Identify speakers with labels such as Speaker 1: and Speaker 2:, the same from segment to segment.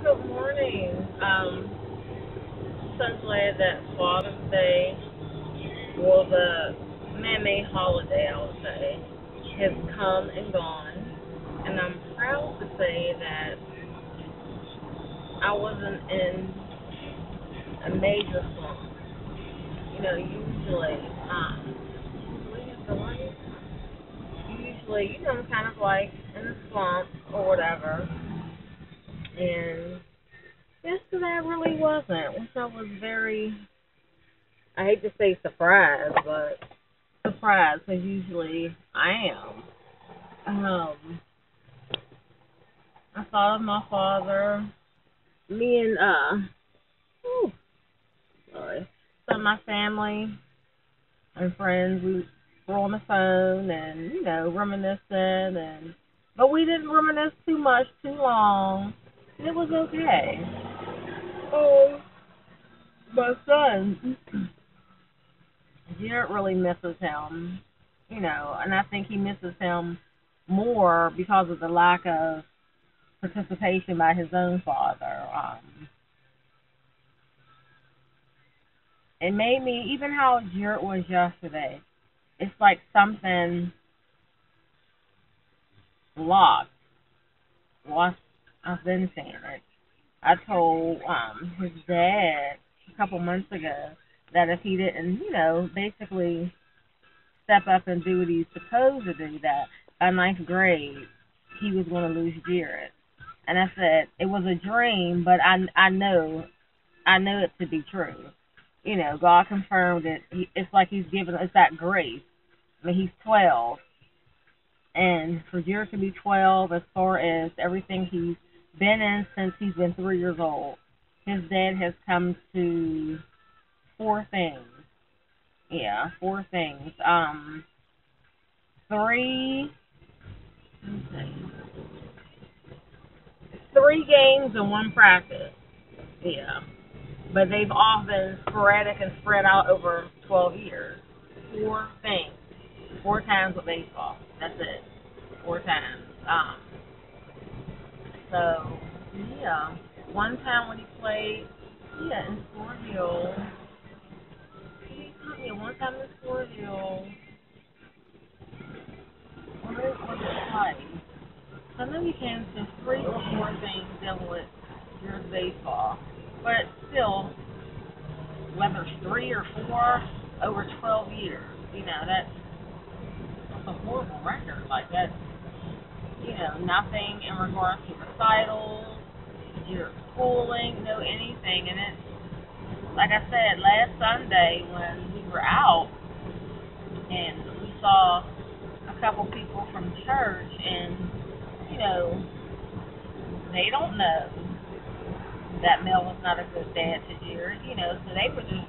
Speaker 1: Good morning. So glad that Father's Day, or the man-made holiday, I would say, has come and gone. And I'm proud to say that I wasn't in a major slump. Usually, I'm kind of like in a slump or whatever. And yesterday I really wasn't, which I was very, I hate to say surprised, but surprised because usually I am. I thought of my father, me and whew, sorry, some of my family and friends. We were on the phone and reminiscing, but we didn't reminisce too much, too long. It was okay. Oh, my son, Jared really misses him, and I think he misses him more because of the lack of participation by his own father. It made me, even how Jared was yesterday, it's like something locked. Well, I've been saying it. I told his dad a couple months ago that if he didn't, basically step up and do what he's supposed to do, that by ninth grade he was going to lose Jared. And I said it was a dream, but I know it to be true. God confirmed it. It's like He's given us that grace. I mean, he's 12, and for Jared to be 12, as far as everything he's been in since he's been 3 years old, his dad has come to four things. Yeah, four things. Three, let me see, three games and one practice. Yeah, but they've all been sporadic and spread out over 12 years. Four things. Four times with baseball. That's it. Four times. So, yeah. One time when he played, in Fort Hill. Yeah, one time in Fort Hill. Where was it played? I know he came to three or four things dealing with your baseball. But still, whether it's three or four, over 12 years, that's a horrible record. Like, that's, nothing in regards to recitals, your schooling, anything. And it's, like I said, last Sunday when we were out and we saw a couple people from church, and, they don't know that Mel was not a good dad to Jared, so they were just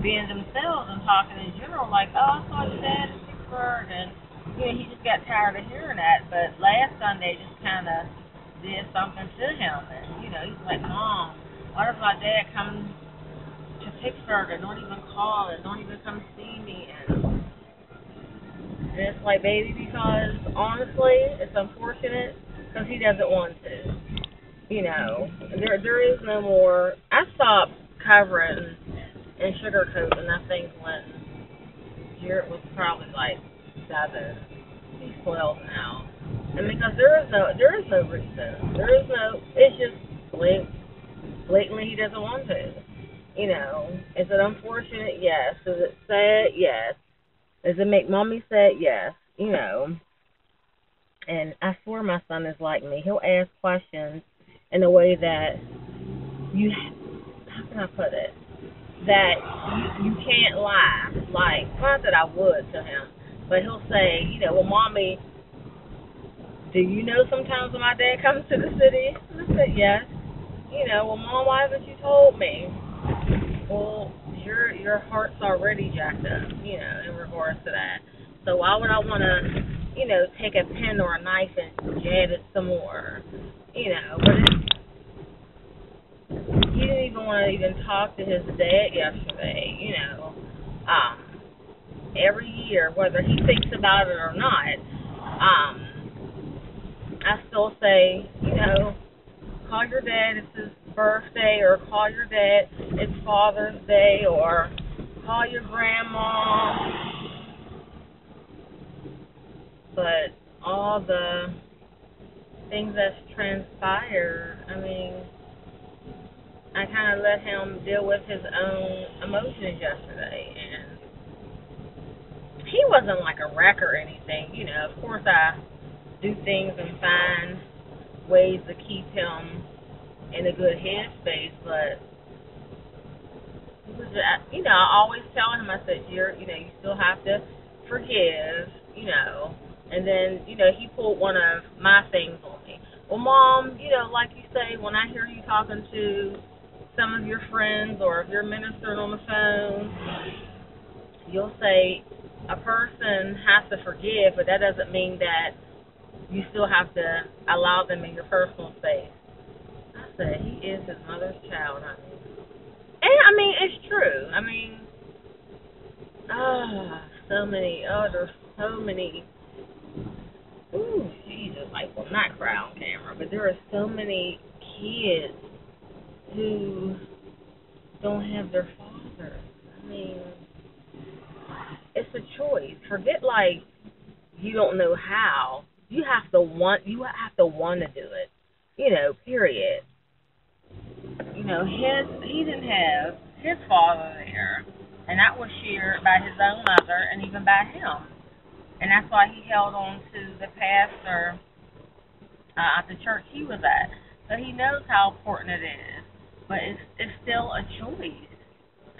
Speaker 1: being themselves and talking in general, like, oh, I saw your dad in Pittsburgh, and, he just got tired of hearing that. But last Sunday just kind of did something to him, and, he's like, Mom, why does my dad come to Pittsburgh and don't even call and don't even come see me? And it's like, baby, because honestly, it's unfortunate because he doesn't want to. There is no more. I stopped covering and sugarcoating, I think, when Jared was probably like 7. He's 12 now. And because there is no reason. It's just blatantly he doesn't want to. Is it unfortunate? Yes. Is it sad? Yes. Does it make mommy sad? Yes. And I swear my son is like me. He'll ask questions in a way that you, how can I put it? That you can't lie. Like, not that I would to him, but he'll say, well, mommy, do you know sometimes when my dad comes to the city? And I said, yes. Well, mom, why haven't you told me? Well, your heart's already jacked up, in regards to that. So why would I want to, take a pen or a knife and jab it some more? But he didn't even want to even talk to his dad yesterday, Every year, whether he thinks about it or not, I still say, call your dad. It's his birthday, or call your dad, it's Father's Day, or call your grandma. But all the things that's transpired, I mean, I kind of let him deal with his own emotions yesterday, and he wasn't like a wreck or anything. Of course I do things and find ways to keep him in a good headspace, but it was, I always tell him, I said, you still have to forgive, and then, he pulled one of my things on me. Well, Mom, like you say, when I hear you talking to some of your friends, or if you're ministering on the phone, you'll say a person has to forgive, but that doesn't mean that you still have to allow them in your personal space. I said, he is his mother's child, honey. And, I mean, it's true. I mean, there's so many, ooh, Jesus, like, well, not cry on camera, but there are so many kids who don't have their father. I mean, it's a choice. Forget, like, you don't know how. You have to want to do it. Period. He didn't have his father there, and that was shared by his own mother and even by him. And that's why he held on to the pastor at the church he was at. So he knows how important it is. But it's still a choice.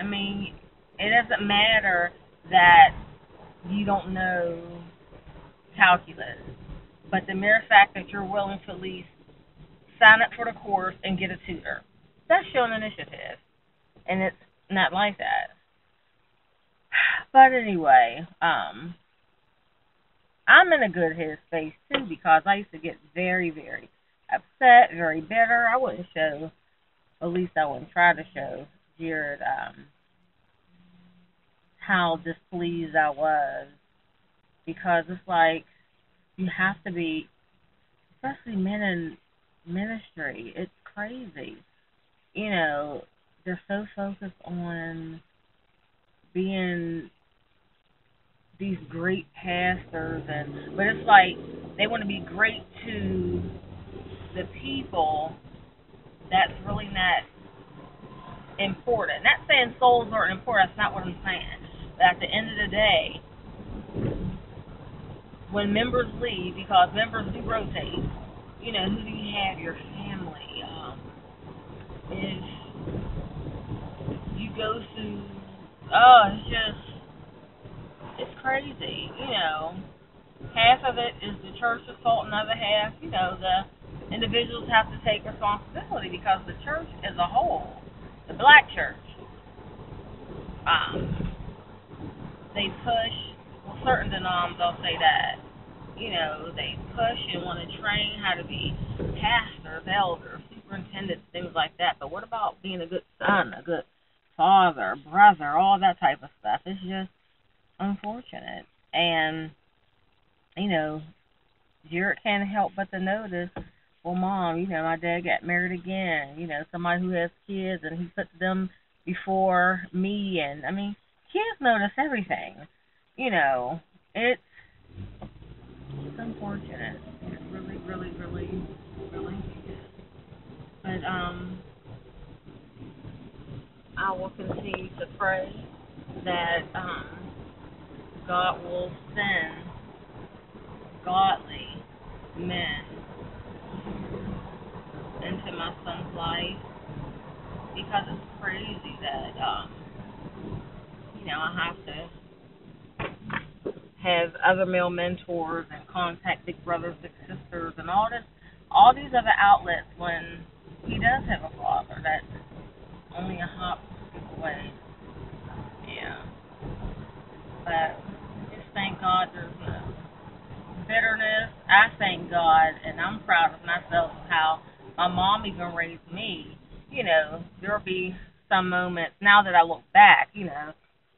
Speaker 1: I mean, it doesn't matter that you don't know calculus, but the mere fact that you're willing to at least sign up for the course and get a tutor, that's showing initiative, and it's not like that. But anyway, I'm in a good headspace too, because I used to get very, very upset, very bitter. I wouldn't show, at least I wouldn't try to show Jared how displeased I was, because it's like, you have to be, especially men in ministry. It's crazy. They're so focused on being these great pastors, but it's like they want to be great to the people. That's really not important. Not saying souls aren't important. That's not what I'm saying. But at the end of the day, when members leave, because members do rotate, who do you have? Your family. If you go through, it's crazy. Half of it is the church's fault, and the other half, the individuals have to take responsibility, because the church as a whole, the black church, they push, well, certain denoms, I'll say that, they push and want to train how to be pastors, elders, superintendents, things like that. But what about being a good son, a good father, brother, all that type of stuff? It's just unfortunate. And, Jared can't help but to notice, well, Mom, my dad got married again. Somebody who has kids, and he puts them before me. And, I mean, kids notice everything. It's unfortunate. It really, really, really, really is. But I will continue to pray that God will send godly men into my son's life, because it's crazy that I have to have other male mentors and contact big brothers, big sisters, and all these other outlets, when he does have a father that's only a hop skip away. Yeah. But just thank God there's no bitterness. I thank God, and I'm proud of myself of how my mom even raised me. There'll be some moments, now that I look back,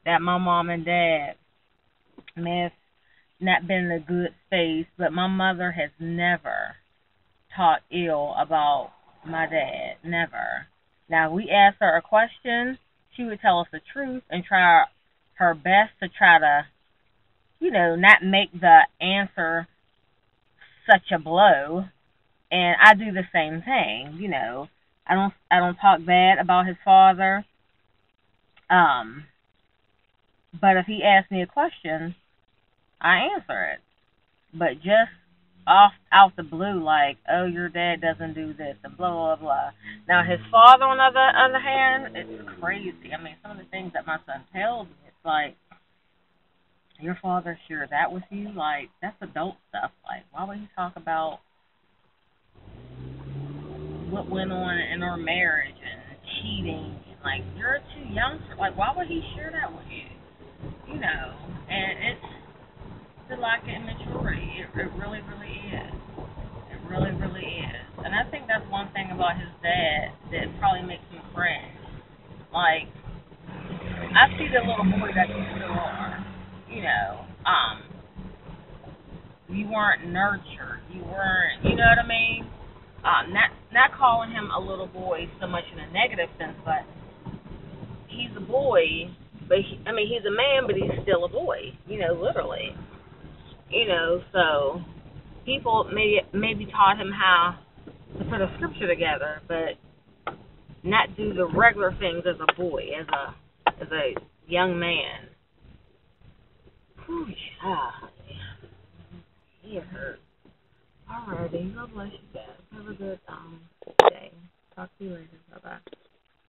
Speaker 1: that my mom and dad may have not been in a good space, but my mother has never talked ill about my dad. Never. Now, we asked her a question, she would tell us the truth and try her best to try to, not make the answer such a blow. And I do the same thing. I don't talk bad about his father. Um, but if he asks me a question, I answer it. But just off out the blue, like, oh, your dad doesn't do this, and blah blah blah. Now his father, on the other hand, it's crazy. I mean, some of the things that my son tells me, it's like, your father shared that with you, like that's adult stuff. Like, why would he talk about what went on in our marriage and cheating? Like, you're too young for, like, why would he share that with you? And it's the lack of immaturity. It really, really is. It really, really is. And I think that's one thing about his dad that probably makes him cringe. Like, I see the little boy that you still are. You know, um, you weren't nurtured. You weren't, you know what I mean? Not calling him a little boy so much in a negative sense, but he's a boy. But he's a man, but he's still a boy. Literally. So people maybe taught him how to put a scripture together, but not do the regular things as a boy, as a young man. Whew, ah, it hurt. Alrighty, God bless you guys. Have a good day. Talk to you later. Bye bye.